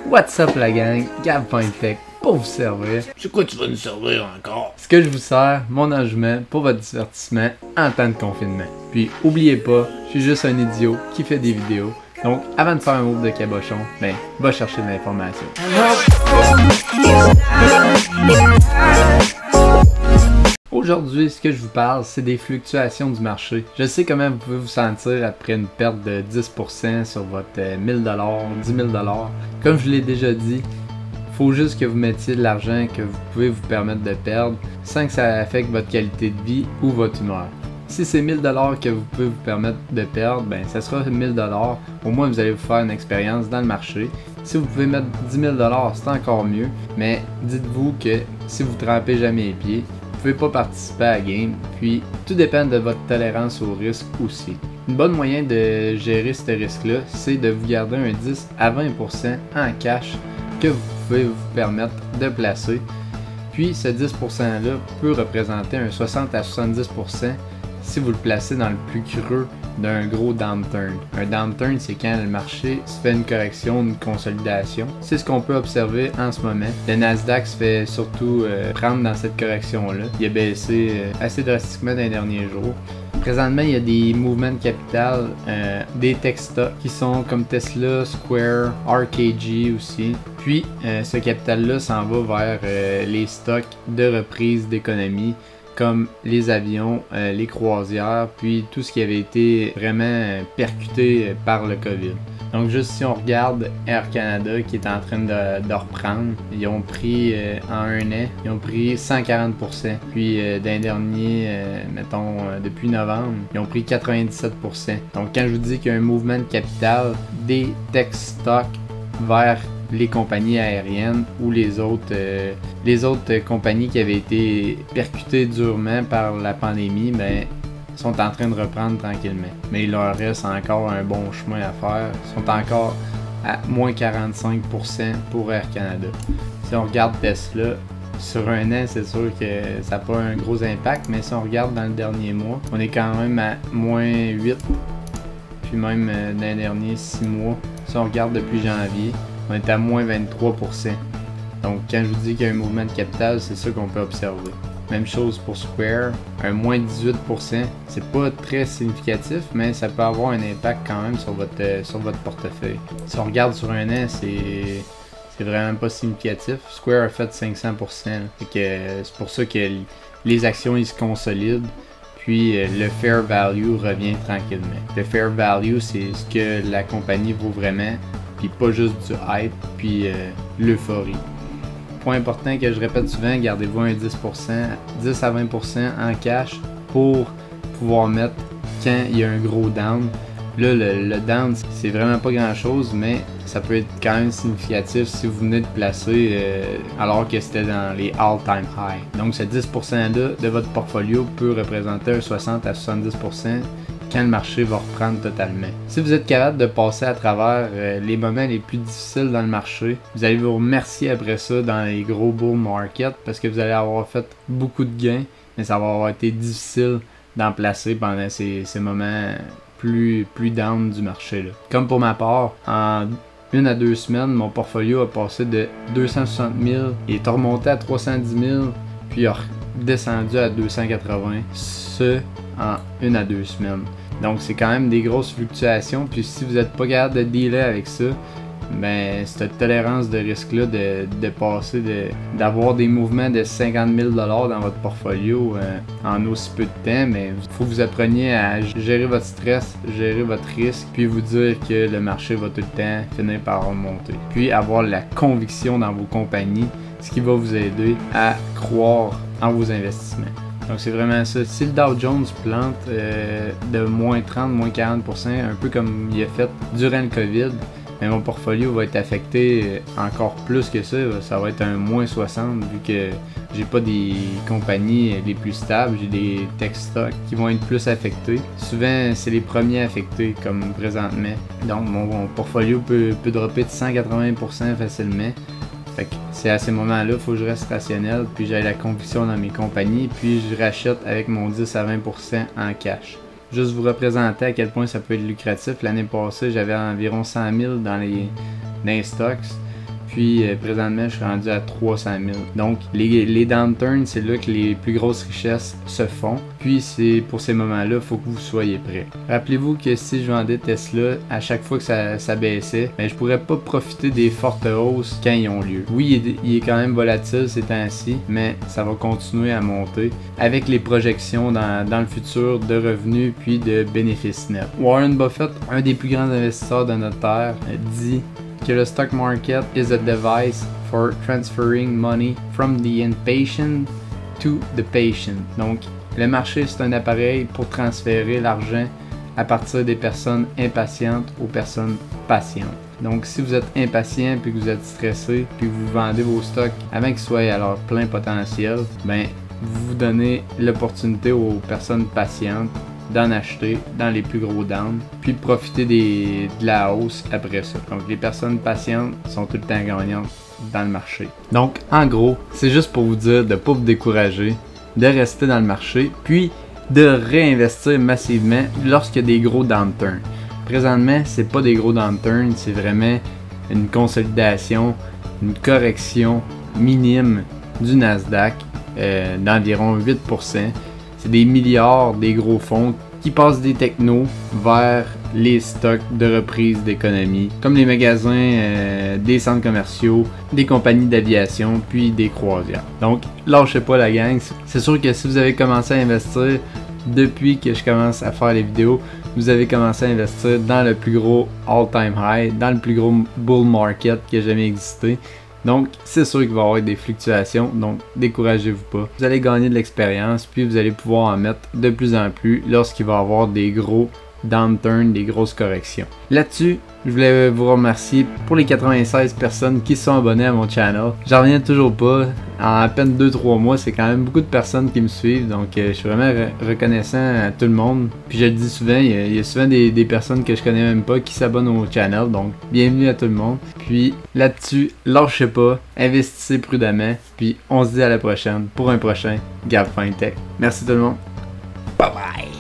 What's up la gang, Gab Fintech pour vous servir. C'est quoi tu vas nous servir encore? Ce que je vous sers, mon argent pour votre divertissement en temps de confinement. Puis oubliez pas, je suis juste un idiot qui fait des vidéos. Donc avant de faire un move de cabochon, ben va chercher de l'information. Aujourd'hui, ce que je vous parle, c'est des fluctuations du marché. Je sais comment vous pouvez vous sentir après une perte de 10% sur votre 1000$, 10 000$. Comme je l'ai déjà dit, il faut juste que vous mettiez de l'argent que vous pouvez vous permettre de perdre sans que ça affecte votre qualité de vie ou votre humeur. Si c'est 1000$ que vous pouvez vous permettre de perdre, ben ça sera 1000$. Au moins, vous allez vous faire une expérience dans le marché. Si vous pouvez mettre 10 000$, c'est encore mieux. Mais dites-vous que si vous trempez jamais les pieds, vous ne pouvez pas participer à la game, puis tout dépend de votre tolérance au risque aussi. Une bonne moyen de gérer ce risque-là, c'est de vous garder un 10 à 20% en cash que vous pouvez vous permettre de placer. Puis ce 10%-là peut représenter un 60 à 70% si vous le placez dans le plus creux d'un gros downturn. Un downturn, c'est quand le marché se fait une correction, une consolidation. C'est ce qu'on peut observer en ce moment. Le Nasdaq se fait surtout prendre dans cette correction-là. Il a baissé assez drastiquement dans les derniers jours. Présentement, il y a des mouvements de capital, des tech stocks qui sont comme Tesla, Square, RKG aussi. Puis, ce capital-là s'en va vers les stocks de reprise d'économie, comme les avions, les croisières, puis tout ce qui avait été vraiment percuté par le COVID. Donc juste si on regarde Air Canada qui est en train de reprendre, ils ont pris en un an, ils ont pris 140%. Puis d'un dernier, mettons depuis novembre, ils ont pris 97%. Donc quand je vous dis qu'il y a un mouvement de capital des tech stocks vers les compagnies aériennes ou les autres compagnies qui avaient été percutées durement par la pandémie, ben, sont en train de reprendre tranquillement. Mais il leur reste encore un bon chemin à faire. Ils sont encore à moins 45% pour Air Canada. Si on regarde Tesla, sur un an, c'est sûr que ça n'a pas un gros impact, mais si on regarde dans le dernier mois, on est quand même à moins 8, puis même dans les derniers 6 mois. Si on regarde depuis janvier, on est à moins 23%. Donc quand je vous dis qu'il y a un mouvement de capital, c'est ça qu'on peut observer. Même chose pour Square, un moins 18%. C'est pas très significatif, mais ça peut avoir un impact quand même sur votre portefeuille. Si on regarde sur un an, c'est vraiment pas significatif. Square a fait 500%. C'est pour ça que les actions ils se consolident. Puis le fair value revient tranquillement. Le fair value, c'est ce que la compagnie vaut vraiment, puis pas juste du hype, puis l'euphorie. Point important que je répète souvent, gardez-vous un 10 à 20% en cash pour pouvoir mettre quand il y a un gros down. Là, le down, c'est vraiment pas grand-chose, mais ça peut être quand même significatif si vous venez de placer alors que c'était dans les all-time high. Donc ce 10%-là de votre portfolio peut représenter un 60 à 70% quand le marché va reprendre totalement. Si vous êtes capable de passer à travers les moments les plus difficiles dans le marché, vous allez vous remercier après ça dans les gros bull market parce que vous allez avoir fait beaucoup de gains, mais ça va avoir été difficile d'en placer pendant ces moments plus down du marché là. Comme pour ma part, en 1 à 2 semaines, mon portfolio a passé de 260 000, il est remonté à 310 000, puis il a descendu à 280, ce en 1 à 2 semaines. Donc c'est quand même des grosses fluctuations, puis si vous n'êtes pas capable de dealer avec ça, ben cette tolérance de risque-là de passer, d'avoir des mouvements de 50 000$ dans votre portfolio en aussi peu de temps, mais il faut que vous appreniez à gérer votre stress, gérer votre risque, puis vous dire que le marché va tout le temps finir par remonter. Puis avoir la conviction dans vos compagnies, ce qui va vous aider à croire en vos investissements. Donc c'est vraiment ça. Si le Dow Jones plante de moins 30, moins 40%, un peu comme il a fait durant le COVID, mais mon portfolio va être affecté encore plus que ça. Ça va être un moins 60 vu que j'ai pas des compagnies les plus stables, j'ai des tech stocks qui vont être plus affectés. Souvent, c'est les premiers affectés comme présentement. Donc mon portfolio peut dropper de 180% facilement. Fait que c'est à ces moments-là, il faut que je reste rationnel, puis j'ai la conviction dans mes compagnies, puis je rachète avec mon 10 à 20% en cash. Juste vous représenter à quel point ça peut être lucratif. L'année passée, j'avais environ 100 000 dans les stocks. puis présentement je suis rendu à 300 000. Donc les downturns, c'est là que les plus grosses richesses se font, puis c'est pour ces moments-là, il faut que vous soyez prêts. Rappelez-vous que si je vendais Tesla, à chaque fois que ça baissait, ben, je pourrais pas profiter des fortes hausses quand ils ont lieu. Oui, il est quand même volatile ces temps-ci, mais ça va continuer à monter avec les projections dans le futur de revenus puis de bénéfices nets. Warren Buffett, un des plus grands investisseurs de notre ère, dit que le stock market is a device for transferring money from the impatient to the patient. Donc, le marché, c'est un appareil pour transférer l'argent à partir des personnes impatientes aux personnes patientes. Donc, si vous êtes impatient puis que vous êtes stressé puis que vous vendez vos stocks avant qu'ils soient à leur plein potentiel, ben, vous donnez l'opportunité aux personnes patientes d'en acheter dans les plus gros downs, puis de profiter de la hausse après ça. Donc, les personnes patientes sont tout le temps gagnantes dans le marché. Donc, en gros, c'est juste pour vous dire de ne pas vous décourager, de rester dans le marché, puis de réinvestir massivement lorsqu'il y a des gros downturns. Présentement, c'est pas des gros downturns, c'est vraiment une consolidation, une correction minime du Nasdaq d'environ 8%. C'est des milliards, des gros fonds qui passent des technos vers les stocks de reprise d'économie, comme les magasins, des centres commerciaux, des compagnies d'aviation, puis des croisières. Donc, lâchez pas la gang. C'est sûr que si vous avez commencé à investir depuis que je commence à faire les vidéos, vous avez commencé à investir dans le plus gros all-time high, dans le plus gros bull market qui a jamais existé. Donc, c'est sûr qu'il va y avoir des fluctuations, donc découragez-vous pas. Vous allez gagner de l'expérience, puis vous allez pouvoir en mettre de plus en plus lorsqu'il va y avoir des gros downturns, des grosses corrections. Là-dessus, je voulais vous remercier pour les 96 personnes qui sont abonnées à mon channel. J'en reviens toujours pas. En à peine 2-3 mois, c'est quand même beaucoup de personnes qui me suivent. Donc, je suis vraiment reconnaissant à tout le monde. Puis je le dis souvent, il y a souvent des personnes que je connais même pas qui s'abonnent au channel. Donc, bienvenue à tout le monde. Puis là-dessus, lâchez pas, investissez prudemment. Puis on se dit à la prochaine pour un prochain Gab FinTech. Merci tout le monde. Bye bye.